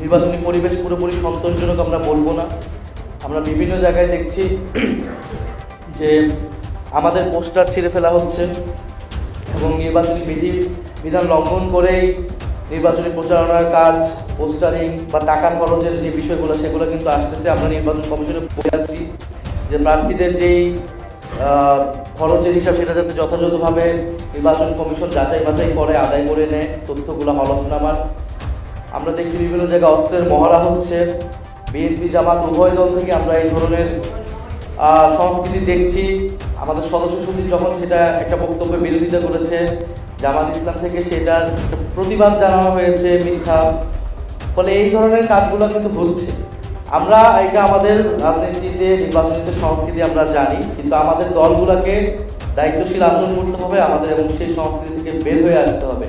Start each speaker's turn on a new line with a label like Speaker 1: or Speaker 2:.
Speaker 1: নির্বাচনী পরিবেশ পুরোপুরি সন্তোষজনক আমরা বলবো না। আমরা বিভিন্ন জায়গায় দেখছি যে আমাদের পোস্টার ছিঁড়ে ফেলা হচ্ছে এবং নির্বাচনী বিধান লঙ্ঘন করেই নির্বাচনী প্রচারণার কাজ, পোস্টারিং বা টাকা খরচের যে বিষয়গুলো সেগুলো কিন্তু আসতেছে। আমরা নির্বাচন কমিশনে বলে আসছি যে প্রার্থীদের যেই খরচের হিসাব সেটা যাতে যথাযথভাবে নির্বাচন কমিশন যাচাই বাছাই করে আদায় করে নেয় তথ্যগুলো হলফনামার। আমরা দেখছি বিভিন্ন জায়গায় অস্ত্রের মহড়া হচ্ছে। বিএনপি জামাত উভয় দল থেকে আমরা এই ধরনের সংস্কৃতি দেখছি। আমাদের সদস্য সচিব যখন সেটা একটা বক্তব্যে বিরোধিতা করেছে, জামাত ইসলাম থেকে সেটার প্রতিবাদ জানানো হয়েছে মিথ্যা। ফলে এই ধরনের কাজগুলো কিন্তু হচ্ছে। আমরা এটা আমাদের রাজনীতিতে নির্বাচনীতে সংস্কৃতি আমরা জানি, কিন্তু আমাদের দলগুলোকে দায়িত্বশীল আচরণ করতে হবে আমাদের এবং সেই সংস্কৃতি থেকে বের হয়ে আসতে হবে।